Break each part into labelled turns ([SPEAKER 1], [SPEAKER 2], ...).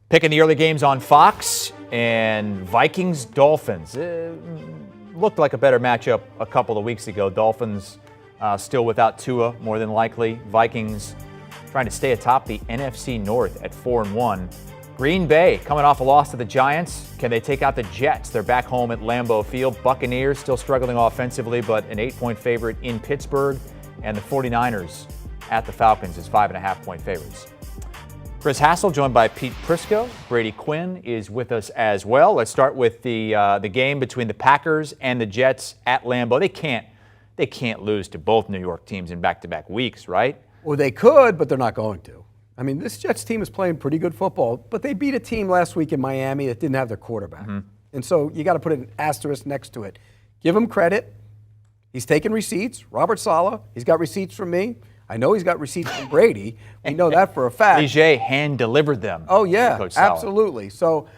[SPEAKER 1] Picking the early games on Fox, and Vikings-Dolphins. Looked like a better matchup a couple of weeks ago. Dolphins still without Tua, more than likely. Vikings trying to stay atop the NFC North at 4-1. Green Bay coming off a loss to the Giants. Can they take out the Jets? They're back home at Lambeau Field. Buccaneers still struggling offensively, but an 8-point favorite in Pittsburgh. And the 49ers at the Falcons as 5.5-point favorites. Chris Hassel, joined by Pete Prisco. Brady Quinn is with us as well. Let's start with the game between the Packers and the Jets at Lambeau. They can't lose to both New York teams in back-to-back weeks, right?
[SPEAKER 2] Well, they could, but they're not going to. I mean, this Jets team is playing pretty good football, but they beat a team last week in Miami that didn't have their quarterback. Mm-hmm. And so you got to put an asterisk next to it. Give him credit. He's taking receipts. Robert Saleh, he's got receipts from me. I know he's got receipts from Brady. We know that for a fact.
[SPEAKER 1] DJ hand-delivered them.
[SPEAKER 2] Oh, yeah, absolutely. So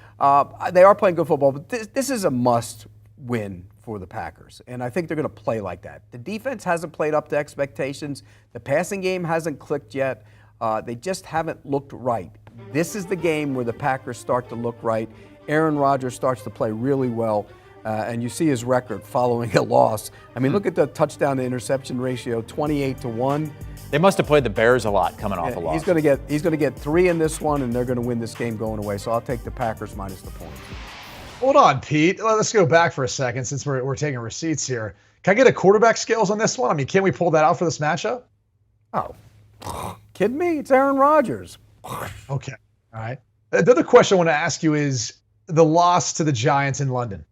[SPEAKER 2] they are playing good football, but this is a must-win for the Packers, and I think they're going to play like that. The defense hasn't played up to expectations. The passing game hasn't clicked yet. They just haven't looked right. This is the game where the Packers start to look right. Aaron Rodgers starts to play really well, and you see his record following a loss. I mean, look at the touchdown-to-interception ratio, 28-1.
[SPEAKER 1] They must have played the Bears a lot coming off a loss.
[SPEAKER 2] He's going to get 3 in this one, and they're going to win this game going away. So I'll take the Packers minus the points.
[SPEAKER 3] Hold on, Pete. Let's go back for a second since we're taking receipts here. Can I get a quarterback scales on this one? I mean, can we pull that out for this matchup?
[SPEAKER 2] Oh, kidding me? It's Aaron Rodgers.
[SPEAKER 3] Okay, all right. The other question I want to ask you is the loss to the Giants in London. Do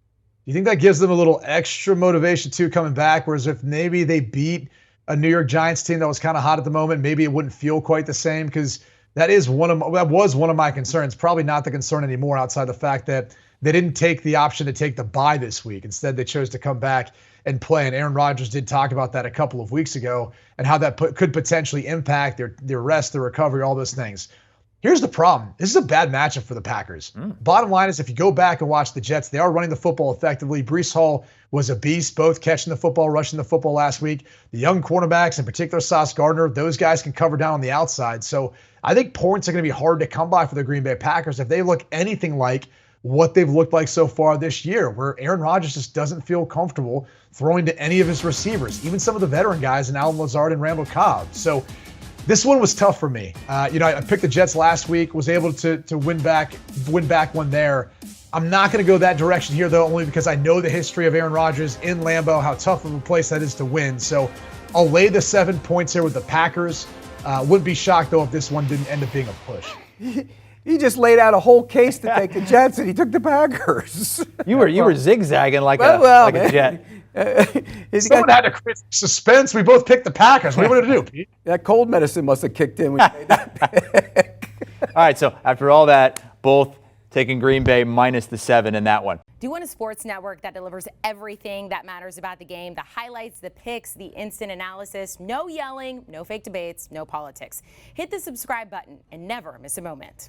[SPEAKER 3] you think that gives them a little extra motivation too coming back? Whereas if maybe they beat a New York Giants team that was kind of hot at the moment, maybe it wouldn't feel quite the same, because that was one of my concerns. Probably not the concern anymore, outside the fact that they didn't take the option to take the bye this week. Instead, they chose to come back and play. And Aaron Rodgers did talk about that a couple of weeks ago and how that could potentially impact their rest, their recovery, all those things. Here's the problem. This is a bad matchup for the Packers. Bottom line is, if you go back and watch the Jets, they are running the football effectively. Breece Hall was a beast, both catching the football, rushing the football last week. The young cornerbacks, in particular Sauce Gardner, those guys can cover down on the outside. So I think points are going to be hard to come by for the Green Bay Packers if they look anything like what they've looked like so far this year, where Aaron Rodgers just doesn't feel comfortable throwing to any of his receivers, even some of the veteran guys in Allen Lazard and Randall Cobb. So this one was tough for me. I picked the Jets last week, was able to win back one there. I'm not going to go that direction here, though, only because I know the history of Aaron Rodgers in Lambeau, how tough of a place that is to win. So I'll lay the 7 points here with the Packers. Wouldn't be shocked, though, if this one didn't end up being a push.
[SPEAKER 2] He just laid out a whole case to take the Jets, and he took the Packers.
[SPEAKER 1] You were zigzagging like a Jet.
[SPEAKER 3] Someone had to create suspense. We both picked the Packers. What are you going to do, Pete?
[SPEAKER 2] That cold medicine must have kicked in when you made that pick.
[SPEAKER 1] All right, so after all that, both taking Green Bay minus the 7 in that one.
[SPEAKER 4] Do you want a sports network that delivers everything that matters about the game? The highlights, the picks, the instant analysis, no yelling, no fake debates, no politics. Hit the subscribe button and never miss a moment.